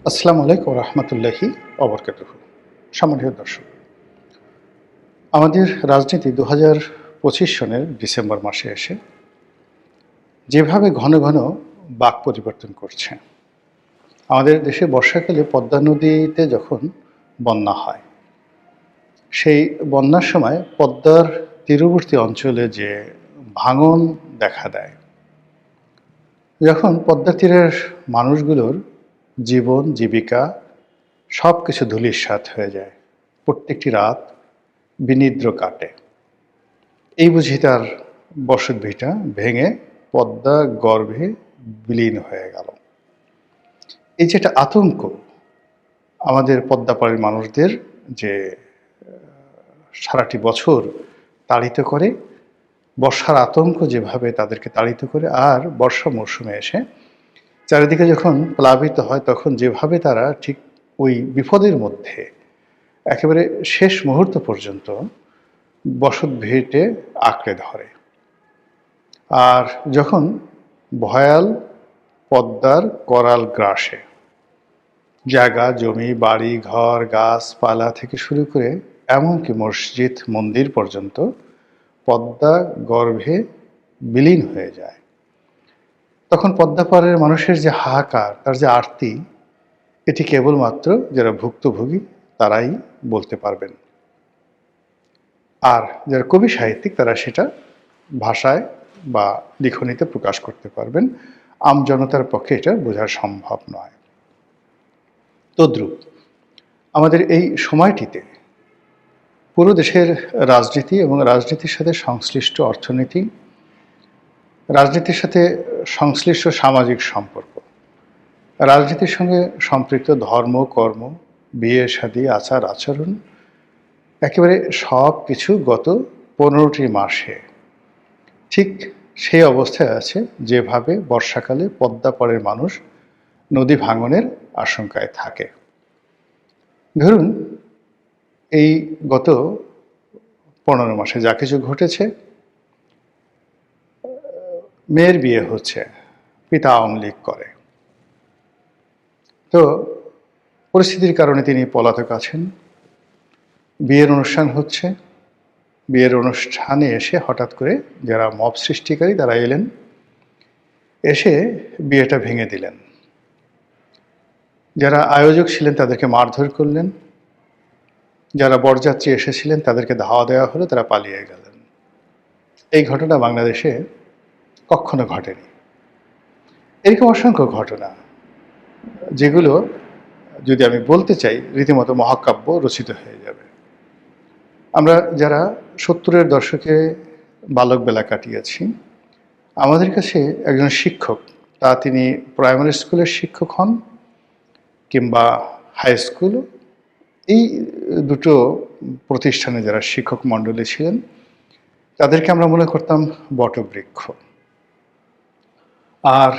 আসসালামু আলাইকুম রহমতুল্লাহি অবরকাতুহু। সম্মানীয় দর্শক, আমাদের রাজনীতি ২০২৫ সনের ডিসেম্বর মাসে এসে যেভাবে ঘন ঘন বাক পরিবর্তন করছে, আমাদের দেশে বর্ষাকালে পদ্মা নদীতে যখন বন্যা হয়, সেই বন্যার সময় পদ্মার তীরবর্তী অঞ্চলে যে ভাঙন দেখা দেয়, যখন পদ্মা তীরের মানুষগুলোর জীবন জীবিকা সব কিছু ধূলিসাৎ হয়ে যায়, প্রত্যেকটি রাত বিনিদ্র কাটে, এই বুঝি তার বসত ভিটা ভেঙে পদ্মা গর্ভে বিলীন হয়ে গেল। এই যে একটা আতঙ্ক আমাদের পদ্মাপাড়ের মানুষদের, যে সারাটি বছর তাড়িত করে, বর্ষার আতঙ্ক যেভাবে তাদেরকে তাড়িত করে, আর বর্ষা মৌসুমে এসে চারিদিকে যখন প্লাবিত হয়, তখন যেভাবে তারা ঠিক ওই বিপদের মধ্যে একেবারে শেষ মুহূর্ত পর্যন্ত বসত ভিটে আঁকড়ে ধরে। আর যখন ভয়াল পদ্মার করাল গ্রাসে জায়গা জমি বাড়ি ঘর গাছপালা থেকে শুরু করে এমনকি মসজিদ মন্দির পর্যন্ত পদ্মা গর্ভে বিলীন হয়ে যায়, তখন পদ্মাপাড়ের মানুষের যে হাহাকার, তার যে আরতি, এটি কেবলমাত্র যারা ভুক্তভোগী তারাই বলতে পারবেন। আর যারা কবি সাহিত্যিক, তারা সেটা ভাষায় বা লিখনীতে প্রকাশ করতে পারবেন। আমজনতার পক্ষে এটা বোঝা সম্ভব নয়। তদ্রূপ আমাদের এই সময়টিতে পুরো দেশের রাজনীতি এবং রাজনীতির সাথে সংশ্লিষ্ট অর্থনীতি, রাজনীতির সাথে সংশ্লিষ্ট সামাজিক সম্পর্ক, রাজনীতির সঙ্গে সম্পৃক্ত ধর্ম কর্ম, বিয়ে শাদী আচার আচরণ, একেবারে সব কিছু গত 15টি মাসে ঠিক সেই অবস্থায় আছে যেভাবে বর্ষাকালে পদ্মাপাড়ের মানুষ নদী ভাঙনের আশঙ্কায় থাকে। ধরুন, এই গত 15 মাসে যা কিছু ঘটেছে, মেয়ের বিয়ে হচ্ছে, পিতা আওয়ামী লীগ করে, তো পরিস্থিতির কারণে তিনি পলাতক আছেন। বিয়ের অনুষ্ঠান হচ্ছে, বিয়ের অনুষ্ঠানে এসে হঠাৎ করে যারা মব সৃষ্টিকারী তারা এলেন, এসে বিয়েটা ভেঙে দিলেন। যারা আয়োজক ছিলেন তাদেরকে মারধর করলেন, যারা বরযাত্রী এসেছিলেন তাদেরকে ধাওয়া দেওয়া হলো, তারা পালিয়ে গেলেন। এই ঘটনা বাংলাদেশে কখনো ঘটেনি। এরকম অসংখ্য ঘটনা, যেগুলো যদি আমি বলতে চাই রীতিমতো মহাকাব্য রচিত হয়ে যাবে। আমরা যারা 70-এর দশকে বালকবেলা কাটিয়েছি, আমাদের কাছে একজন শিক্ষক, তা তিনি প্রাইমারি স্কুলের শিক্ষক হন কিংবা হাই স্কুল, এই দুটো প্রতিষ্ঠানে যারা শিক্ষক মণ্ডলী ছিলেন, তাদেরকে আমরা মনে করতাম বটবৃক্ষ। আর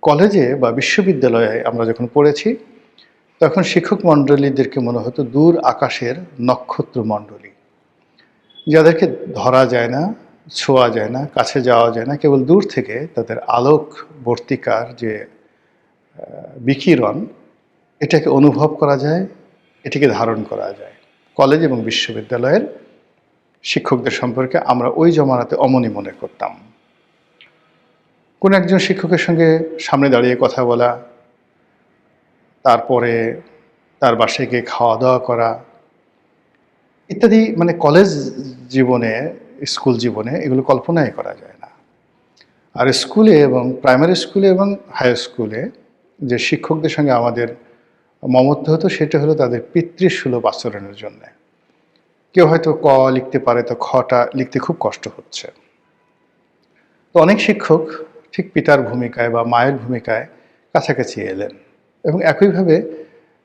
কলেজে বা বিশ্ববিদ্যালয়ে আমরা যখন পড়েছি, তখন শিক্ষক মণ্ডলীদেরকে মনে হতো দূর আকাশের নক্ষত্র মণ্ডলী, যাদেরকে ধরা যায় না, ছোঁয়া যায় না, কাছে যাওয়া যায় না, কেবল দূর থেকে তাদের আলোক বর্তিকার যে বিকিরণ, এটাকে অনুভব করা যায়, এটিকে ধারণ করা যায়। কলেজ এবং বিশ্ববিদ্যালয়ের শিক্ষকদের সম্পর্কে আমরা ওই জমানাতে অমনি মনে করতাম। কোনো একজন শিক্ষকের সঙ্গে সামনে দাঁড়িয়ে কথা বলা, তারপরে তার বাসায় গিয়ে খাওয়া দাওয়া করা ইত্যাদি, মানে কলেজ জীবনে, স্কুল জীবনে এগুলো কল্পনাই করা যায় না। আর স্কুলে এবং প্রাইমারি স্কুলে এবং হাই স্কুলে যে শিক্ষকদের সঙ্গে আমাদের মমত্ব হতো, সেটা হলো তাদের পিতৃসুলভ আচরণের জন্যে। কেউ হয়তো ক লিখতে পারে, তো খটা লিখতে খুব কষ্ট হচ্ছে, তো অনেক শিক্ষক ঠিক পিতার ভূমিকায় বা মায়ের ভূমিকায় কাছাকাছি এলেন। এবং একইভাবে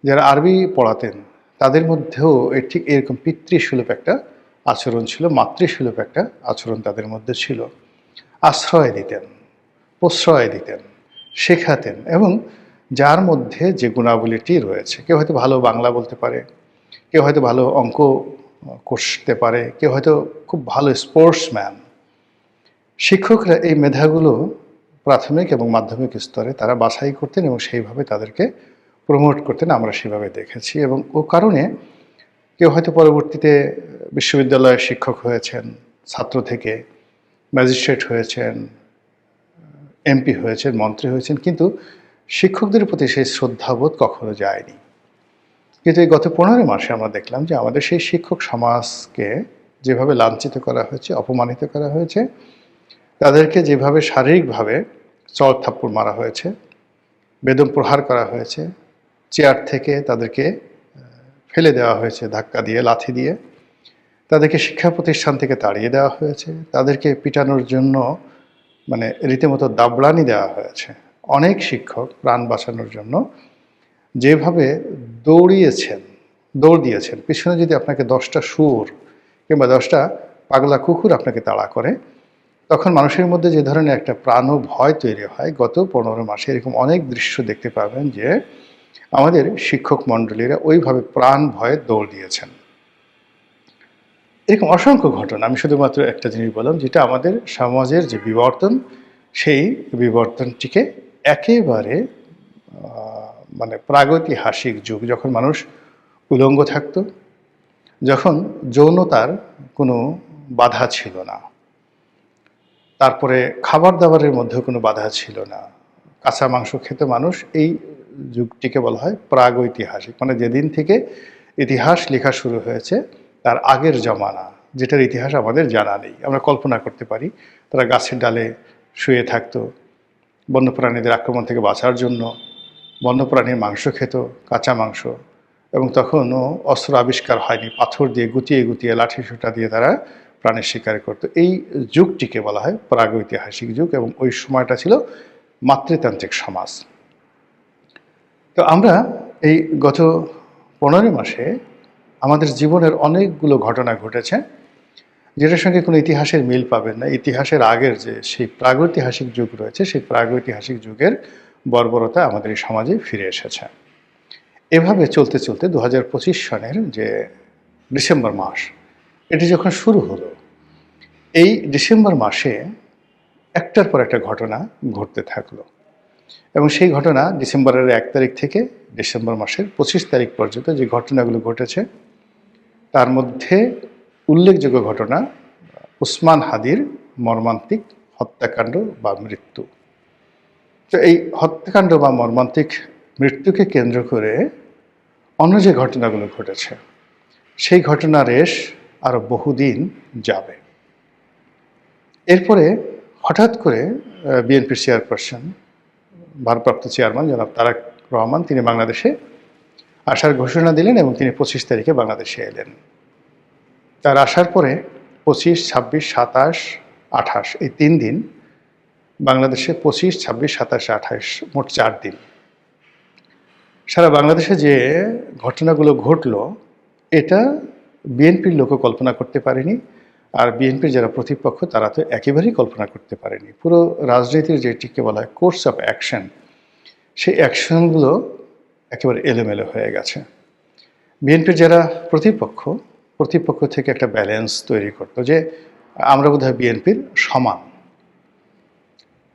যারা আরবি পড়াতেন, তাদের মধ্যেও ঠিক এরকম পিতৃসুলভ একটা আচরণ ছিল, মাতৃসুলভ একটা আচরণ তাদের মধ্যে ছিল। আশ্রয় দিতেন, প্রশ্রয় দিতেন, শেখাতেন, এবং যার মধ্যে যে গুণাবলীটি রয়েছে, কেউ হয়তো ভালো বাংলা বলতে পারে, কেউ হয়তো ভালো অঙ্ক করতে পারে, কেউ হয়তো খুব ভালো স্পোর্টসম্যান, শিক্ষকরা এই মেধাগুলো প্রাথমিক এবং মাধ্যমিক স্তরে তারা বাছাই করতেন এবং সেইভাবে তাদেরকে প্রমোট করতেন, আমরা সেভাবে দেখেছি। এবং ও কারণে কেউ হয়তো পরবর্তীতে বিশ্ববিদ্যালয়ের শিক্ষক হয়েছেন, ছাত্র থেকে ম্যাজিস্ট্রেট হয়েছেন, এমপি হয়েছেন, মন্ত্রী হয়েছেন, কিন্তু শিক্ষকদের প্রতি সেই শ্রদ্ধাবোধ কখনো যায়নি। কিন্তু এই গত 15 মাসে আমরা দেখলাম যে আমাদের সেই শিক্ষক সমাজকে যেভাবে লাঞ্ছিত করা হয়েছে, অপমানিত করা হয়েছে, তাদেরকে যেভাবে শারীরিকভাবে চড় থাপ্পড় মারা হয়েছে, বেদম প্রহার করা হয়েছে, চেয়ার থেকে তাদেরকে ফেলে দেওয়া হয়েছে ধাক্কা দিয়ে, লাথি দিয়ে, তাদেরকে শিক্ষা প্রতিষ্ঠান থেকে তাড়িয়ে দেওয়া হয়েছে, তাদেরকে পিটানোর জন্য মানে রীতিমতো দাবড়ানি দেওয়া হয়েছে। অনেক শিক্ষক প্রাণ বাঁচানোর জন্য যেভাবে দৌড় দিয়েছেন, পিছনে যদি আপনাকে 10টা শুয়োর কিংবা 10টা পাগলা কুকুর আপনাকে তাড়া করে, তখন মানুষের মধ্যে যে ধরনের একটা প্রাণ ভয় তৈরি হয়, গত 15 মাসে এরকম অনেক দৃশ্য দেখতে পাবেন যে আমাদের শিক্ষক মণ্ডলীরা ওইভাবে প্রাণ ভয়ে দৌড় দিয়েছেন। এরকম অসংখ্য ঘটনা, আমি শুধুমাত্র একটা জিনিস বললাম, যেটা আমাদের সমাজের যে বিবর্তন, সেই বিবর্তনটিকে একেবারে মানে প্রাগৈতিহাসিক যুগ, যখন মানুষ উলঙ্গ থাকত, যখন যৌনতার কোনো বাধা ছিল না, তারপরে খাবার দাবারের মধ্যেও কোনো বাধা ছিল না, কাঁচা মাংস খেতে মানুষ, এই যুগটিকে বলা হয় প্রাগৈতিহাসিক। মানে যেদিন থেকে ইতিহাস লেখা শুরু হয়েছে তার আগের জমানা, যেটার ইতিহাস আমাদের জানা নেই। আমরা কল্পনা করতে পারি তারা গাছের ডালে শুয়ে থাকতো বন্যপ্রাণীদের আক্রমণ থেকে বাঁচার জন্য, বন্যপ্রাণীর মাংস খেত, কাঁচা মাংস, এবং তখনও অস্ত্র আবিষ্কার হয়নি, পাথর দিয়ে গুটিয়ে গুটিয়ে লাঠি সোঁটা দিয়ে তারা প্রাণের শিকার করত। এই যুগটিকে বলা হয় প্রাগৈতিহাসিক যুগ, এবং ওই সময়টা ছিল মাতৃতান্ত্রিক সমাজ। তো আমরা এই গত 15 মাসে আমাদের জীবনের অনেকগুলো ঘটনা ঘটেছে যেটার সঙ্গে কোনো ইতিহাসের মিল পাবেন না। ইতিহাসের আগের যে সেই প্রাগৈতিহাসিক যুগ রয়েছে, সেই প্রাগৈতিহাসিক যুগের বর্বরতা আমাদের এই সমাজে ফিরে এসেছে। এভাবে চলতে চলতে 2025 সনের যে ডিসেম্বর মাস, এটি যখন শুরু হলো, এই ডিসেম্বর মাসে একটার পর একটা ঘটনা ঘটতে থাকলো, এবং সেই ঘটনা ডিসেম্বরের 1 তারিখ থেকে ডিসেম্বর মাসের 25 তারিখ পর্যন্ত যে ঘটনাগুলো ঘটেছে, তার মধ্যে উল্লেখযোগ্য ঘটনা উসমান হাদির মর্মান্তিক হত্যাকাণ্ড বা মৃত্যু। তো এই হত্যাকাণ্ড বা মর্মান্তিক মৃত্যুকে কেন্দ্র করে অন্য যে ঘটনাগুলো ঘটেছে, সেই ঘটনার রেশ আরও বহুদিন যাবে। এরপরে হঠাৎ করে বিএনপির চেয়ারপারসন, ভারপ্রাপ্ত চেয়ারম্যান জনাব তারেক রহমান, তিনি বাংলাদেশে আসার ঘোষণা দিলেন এবং তিনি 25 তারিখে বাংলাদেশে এলেন। তার আসার পরে 25, 26, 27, 28 এই 3 দিন বাংলাদেশে, 25, 26, 27, 28 মোট 4 দিন সারা বাংলাদেশে যে ঘটনাগুলো ঘটলো, এটা বিএনপির লোকও কল্পনা করতে পারেনি, আর বিএনপির যারা প্রতিপক্ষ তারা তো একেবারেই কল্পনা করতে পারেনি। পুরো রাজনীতির যেটিকে বলা হয় কোর্স অফ অ্যাকশন, সেই অ্যাকশনগুলো একেবারে এলোমেলো হয়ে গেছে। বিএনপির যারা প্রতিপক্ষ থেকে একটা ব্যালেন্স তৈরি করতো যে আমরা বোধহয় বিএনপির সমান,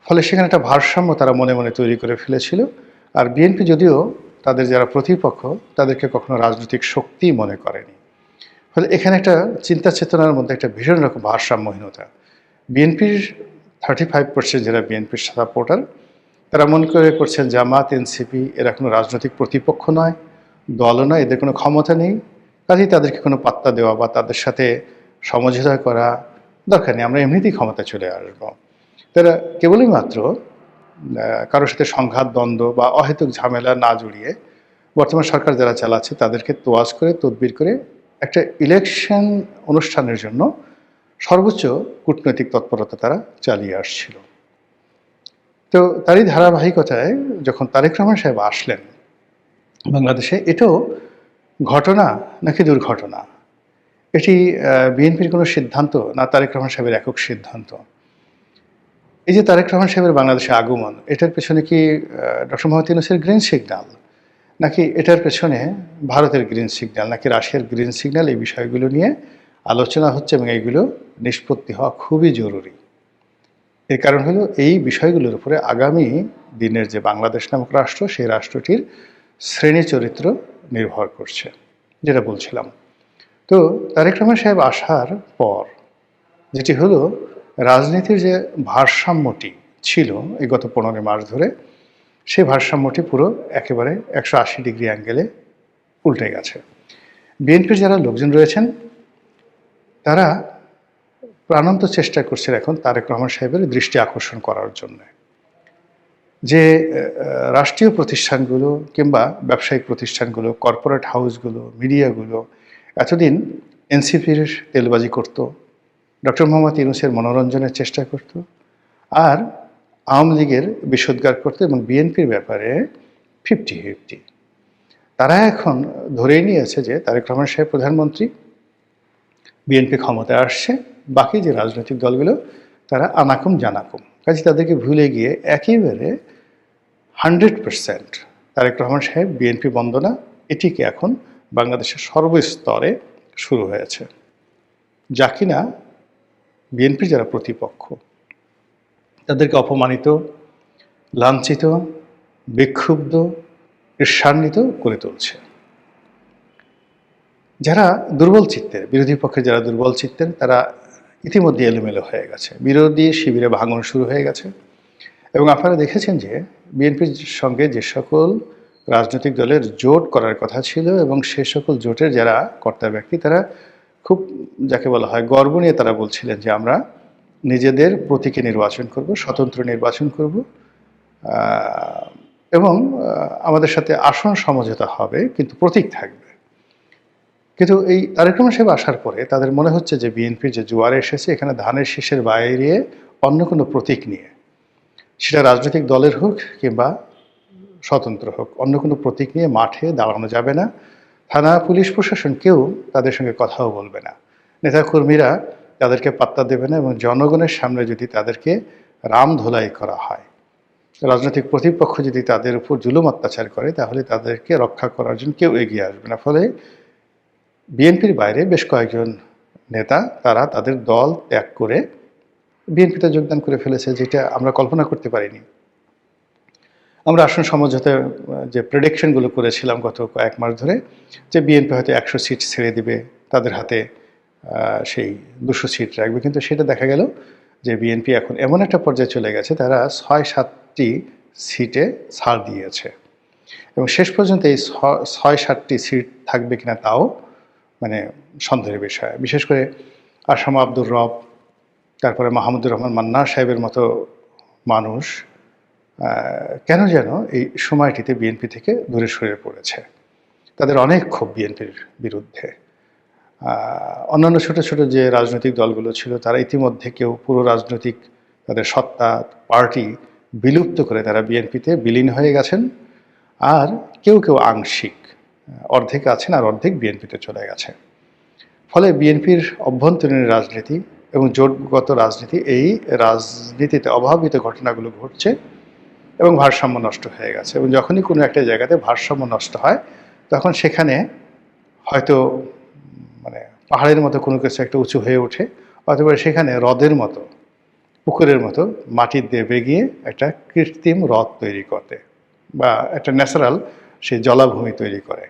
ফলে সেখানে একটা ভারসাম্য তারা মনে মনে তৈরি করে ফেলেছিল। আর বিএনপি যদিও তাদের যারা প্রতিপক্ষ তাদেরকে কখনো রাজনৈতিক শক্তি মনে করেনি, ফলে এখানে একটা চিন্তা চেতনার মধ্যে একটা ভীষণ রকম ভারসাম্যহীনতা। বিএনপির 35% যারা বিএনপির সাপোর্টার, তারা মনে করছেন জামাত, এনসিপি এরা কোনো রাজনৈতিক প্রতিপক্ষ নয়, দলও নয়, এদের কোনো ক্ষমতা নেই, কাজেই তাদেরকে কোনো পাত্তা দেওয়া বা তাদের সাথে সমঝোতা করা দরকার নেই, আমরা এমনিতেই ক্ষমতা চলে আসবো। তারা কেবলই মাত্র কারোর সাথে সংঘাত, দ্বন্দ্ব বা অহেতুক ঝামেলা না জড়িয়ে বর্তমান সরকার যারা চালাচ্ছে তাদেরকে তোয়াজ করে, তদবির করে একটা ইলেকশন অনুষ্ঠানের জন্য সর্বোচ্চ কূটনৈতিক তৎপরতা তারা চালিয়ে আসছিল। তো তারই ধারাবাহিকতায় যখন তারেক রহমান সাহেব আসলেন বাংলাদেশে, এটাও ঘটনা নাকি দুর্ঘটনা, এটি বিএনপির কোনো সিদ্ধান্ত না তারেক রহমান সাহেবের একক সিদ্ধান্ত? এই যে তারেক রহমান সাহেবের বাংলাদেশে আগমন, এটার পেছনে কি ডক্টর মোহাম্মদ ইউনূসের গ্রিন সিগন্যাল, নাকি এটার পেছনে ভারতের গ্রিন সিগন্যাল, নাকি রাশিয়ার গ্রিন সিগন্যাল? এই বিষয়গুলো নিয়ে আলোচনা হচ্ছে এবং এইগুলো নিষ্পত্তি হওয়া খুবই জরুরি। এর কারণ হলো এই বিষয়গুলোর উপরে আগামী দিনের যে বাংলাদেশ নামক রাষ্ট্র, সেই রাষ্ট্রটির শ্রেণী চরিত্র নির্ভর করছে, যেটা বলছিলাম। তো তারেক রহমান সাহেব আসার পর যেটি হলো, রাজনীতির যে ভারসাম্যটি ছিল এই গত 15 মাস ধরে, সেই ভারসাম্যটি পুরো একেবারে 180 ডিগ্রি অ্যাঙ্গেলে উল্টে গেছে। বিএনপির যারা লোকজন রয়েছেন তারা প্রাণান্ত চেষ্টা করছেন এখন তারেক রহমান সাহেবের দৃষ্টি আকর্ষণ করার জন্য, যে রাষ্ট্রীয় প্রতিষ্ঠানগুলো কিংবা ব্যবসায়িক প্রতিষ্ঠানগুলো, কর্পোরেট হাউসগুলো, মিডিয়াগুলো এতদিন এনসিপির তেলবাজি করত, ডক্টর মোহাম্মদ ইউনূসের মনোরঞ্জনের চেষ্টা করত, আর আওয়ামী লীগের বিষোদ্গার করত এবং বিএনপির ব্যাপারে 50-50। তারা এখন ধরেই নিয়েছে যে তারেক রহমান সাহেব প্রধানমন্ত্রী, বিএনপি ক্ষমতায় আসছে, বাকি যে রাজনৈতিক দলগুলো তারা আনাকুম জানাকুম। কাজে তাদেরকে ভুলে গিয়ে একেবারে 100% তারেক রহমান সাহেব বিএনপি বন্দনা, এটিকে এখন বাংলাদেশের সর্বস্তরে শুরু হয়েছে, যা কিনা বিএনপির যারা প্রতিপক্ষ তাদেরকে অপমানিত, লাঞ্ছিত, বিক্ষুব্ধ, ঈর্ষান্বিত করে তুলছে। যারা দুর্বল চিত্তের, বিরোধী পক্ষে যারা দুর্বল চিত্তের, তারা ইতিমধ্যে এলোমেলো হয়ে গেছে, বিরোধী শিবিরে ভাঙন শুরু হয়ে গেছে। এবং আপনারা দেখেছেন যে বিএনপির সঙ্গে যে সকল রাজনৈতিক দলের জোট করার কথা ছিল এবং সে সকল জোটের যারা কর্তা ব্যক্তি, তারা খুব যাকে বলা হয় গর্ব নিয়ে তারা বলছিলেন যে আমরা নিজেদের প্রতীকে নির্বাচন করব, স্বতন্ত্র নির্বাচন করব, এবং আমাদের সাথে আসন সমঝোতা হবে কিন্তু প্রতীক থাকবে। কিন্তু এই তারেক রহমান সাহেব আসার পরে তাদের মনে হচ্ছে যে বিএনপির যে জোয়ারে এসেছে, এখানে ধানের শীষের বাইরে অন্য কোনো প্রতীক নিয়ে, সেটা রাজনৈতিক দলের হোক কিংবা স্বতন্ত্র হোক, অন্য কোনো প্রতীক নিয়ে মাঠে দাঁড়ানো যাবে না। থানা, পুলিশ প্রশাসন কেউ তাদের সঙ্গে কথাও বলবে না, নেতাকর্মীরা তাদেরকে পাত্তা দেবে না, এবং জনগণের সামনে যদি তাদেরকে রাম ধোলাই করা হয়, রাজনৈতিক প্রতিপক্ষ যদি তাদের উপর জুলুম অত্যাচার করে, তাহলে তাদেরকে রক্ষা করার জন্য কেউ এগিয়ে আসবে না। ফলে বিএনপির বাইরে বেশ কয়েকজন নেতা তারা তাদের দল ত্যাগ করে বিএনপিতে যোগদান করে ফেলেছে, যেটা আমরা কল্পনা করতে পারিনি। আমরা আসন সমঝোতার যে প্রেডিকশনগুলো করেছিলাম গত কয়েক মাস ধরে, যে বিএনপি হয়তো 100 সিট ছেড়ে দিবে, তাদের হাতে সেই 200 সিট রাখবে, কিন্তু সেটা দেখা গেল যে বিএনপি এখন এমন একটা পর্যায়ে চলে গেছে, তারা 6-7টি সিটে ছাড় দিয়েছে, এবং শেষ পর্যন্ত এই 6-7টি সিট থাকবে কিনা তাও মানে সন্দেহের বিষয়। বিশেষ করে আসাম আব্দুর রব, তারপরে মাহমুদুর রহমান মান্নার সাহেবের মতো মানুষ কেন যেন এই সময়টিতে বিএনপি থেকে দূরে সরে পড়েছে। তাদের অনেক ক্ষোভ বিএনপির বিরুদ্ধে। অন্যান্য ছোট ছোট যে রাজনৈতিক দলগুলো ছিল, তারা ইতিমধ্যে কেউ পুরো রাজনৈতিক তাদের সত্তা, পার্টি বিলুপ্ত করে তারা বিএনপিতে বিলীন হয়ে গেছেন, আর কেউ কেউ আংশিক অর্ধেক আছেন আর অর্ধেক বিএনপিতে চলে গেছে। ফলে বিএনপির অভ্যন্তরীণ রাজনীতি এবং জোটগত রাজনীতি, এই রাজনীতিতে অভাবিত ঘটনাগুলো ঘটছে এবং ভারসাম্য নষ্ট হয়ে গেছে। এবং যখনই কোনো একটা জায়গাতে ভারসাম্য নষ্ট হয়, তখন সেখানে হয়তো মানে পাহাড়ের মতো কোনো কিছু একটা উঁচু হয়ে ওঠে, অথবা সেখানে হ্রদের মতো, পুকুরের মতো মাটির দেবে গিয়ে একটা কৃত্রিম হ্রদ তৈরি করতে, বা একটা ন্যাচারাল সেই জলাভূমি তৈরি করে।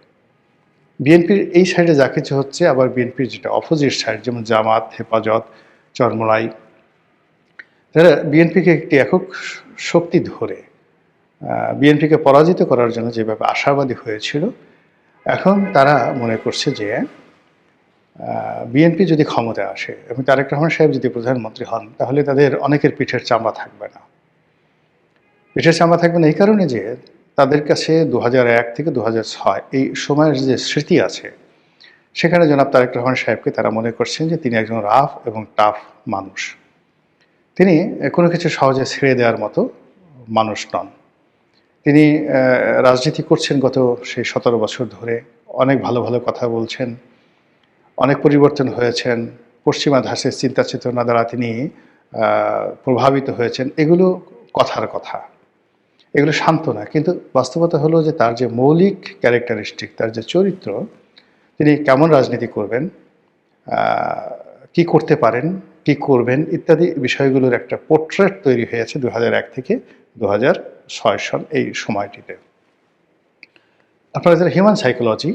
বিএনপির এই সাইডে যা কিছু হচ্ছে, আবার বিএনপির যেটা অপোজিট সাইড, যেমন জামাত, হেফাজত, চরমোনাই, তারা বিএনপিকে একটি একক শক্তি ধরে বিএনপিকে পরাজিত করার জন্য যেভাবে আশাবাদী হয়েছিল, এখন তারা মনে করছে যে বিএনপি যদি ক্ষমতায় আসে এবং তারেক রহমান সাহেব যদি প্রধানমন্ত্রী হন, তাহলে তাদের অনেকের পিঠের চামড়া থাকবে না। পিঠের চামড়া থাকবে না এই কারণে যে তাদের কাছে 2001 থেকে 2006 এই সময়ের যে স্মৃতি আছে, সেখানে জনাব তারেক রহমান সাহেবকে তারা মনে করছেন যে তিনি একজন রাফ এবং টাফ মানুষ, তিনি কোনো কিছু সহজে ছেড়ে দেওয়ার মতো মানুষ নন। তিনি রাজনীতি করছেন গত সেই 17 বছর ধরে, অনেক ভালো ভালো কথা বলছেন, অনেক পরিবর্তন হয়েছেন, পশ্চিমা ধাঁচের চিন্তা চেতনা দ্বারা তিনি প্রভাবিত হয়েছেন। এগুলো কথার কথা, এগুলো সান্ত্বনা, কিন্তু বাস্তবতা হলো যে তার যে মৌলিক ক্যারেক্টারিস্টিক, তার যে চরিত্র, তিনি কেমন রাজনীতি করবেন, কি করতে পারেন, কী করবেন ইত্যাদি বিষয়গুলোর একটা পোর্ট্রেট তৈরি হয়েছে 2001 থেকে 2006 সন এই সময়টিতে। আপনারা যারা হিউম্যান সাইকোলজি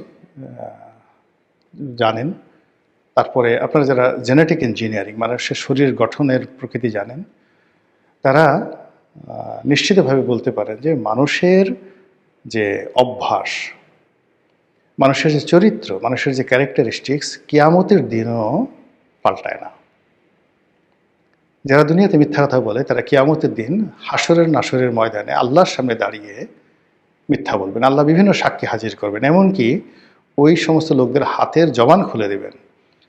জানেন, তারপরে আপনারা যারা জেনেটিক ইঞ্জিনিয়ারিং মানুষের শরীর গঠনের প্রকৃতি জানেন, তারা নিশ্চিতভাবে বলতে পারেন যে মানুষের যে অভ্যাস, মানুষের যে চরিত্র, মানুষের যে ক্যারেক্টারিস্টিক্স কিয়ামতের দিনও পাল্টায় না। যারা দুনিয়াতে মিথ্যা কথা বলে তারা কিয়ামতের দিন হাসরের নাসরের ময়দানে আল্লাহর সামনে দাঁড়িয়ে মিথ্যা বলবেন। আল্লাহ বিভিন্ন সাক্ষী হাজির করবেন, এমনকি ওই সমস্ত লোকদের হাতের জবান খুলে দেবেন।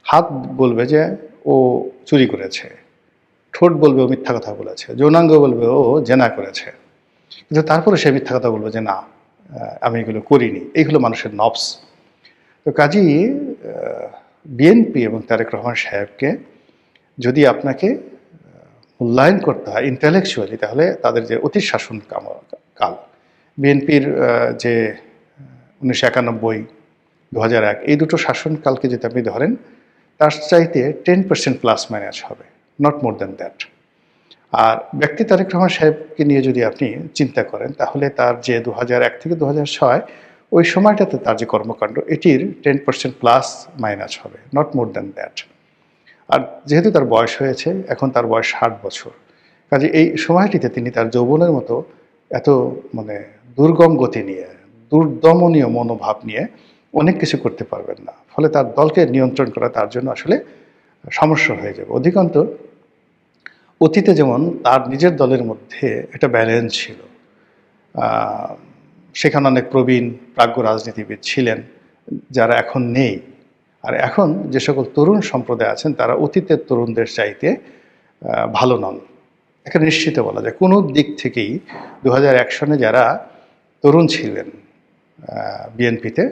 হাত বলবে যে ও চুরি করেছে, ঠোঁট বলবে ও মিথ্যা কথা বলেছে, যৌনাঙ্গ বলবে ও জেনা করেছে, কিন্তু তারপরে সে মিথ্যা কথা বলবে যে না আমি এগুলো করিনি। এইগুলো মানুষের নবস। তো কাজেই বিএনপি এবং তারেক রহমান সাহেবকে যদি আপনাকে মূল্যায়ন করতে হয় ইন্টেলেকচুয়ালি, তাহলে তাদের যে অতি শাসন কাল, বিএনপির যে 1991, 2001 এই দুটো শাসনকালকে যদি আপনি ধরেন, তার চাইতে 10% প্লাস মাইনাস হবে, নট মোর দ্যান দ্যাট। আর ব্যক্তি তারেক রহমান সাহেবকে নিয়ে যদি আপনি চিন্তা করেন, তাহলে তার যে 2001 থেকে 2006 ওই সময়টাতে তার যে কর্মকাণ্ড, এটির 10% প্লাস মাইনাস হবে, নট মোর দ্যান দ্যাট। আর যেহেতু তার বয়স হয়েছে, এখন তার বয়স 60 বছর, কাজে এই সময়টিতে তিনি তার যৌবনের মতো এত দুর্গম গতি নিয়ে, দুর্দমনীয় মনোভাব নিয়ে অনেক কিছু করতে পারবেন না। ফলে তার দলকে নিয়ন্ত্রণ করা তার জন্য আসলে সমস্যা হয়ে যাবে। অধিকান্ত অতীতে যেমন তার নিজের দলের মধ্যে একটা ব্যালেন্স ছিল, সেখানে অনেক প্রবীণ প্রাজ্ঞ রাজনীতিবিদ ছিলেন যারা এখন নেই। আর এখন যে সকল তরুণ সম্প্রদায় আছেন তারা অতীতের তরুণদের চাইতে ভালো নন, এখানে নিশ্চিত বলা যায়। কোনো দিক থেকেই 2001 সনে যারা তরুণ ছিলেন বিএনপিতে,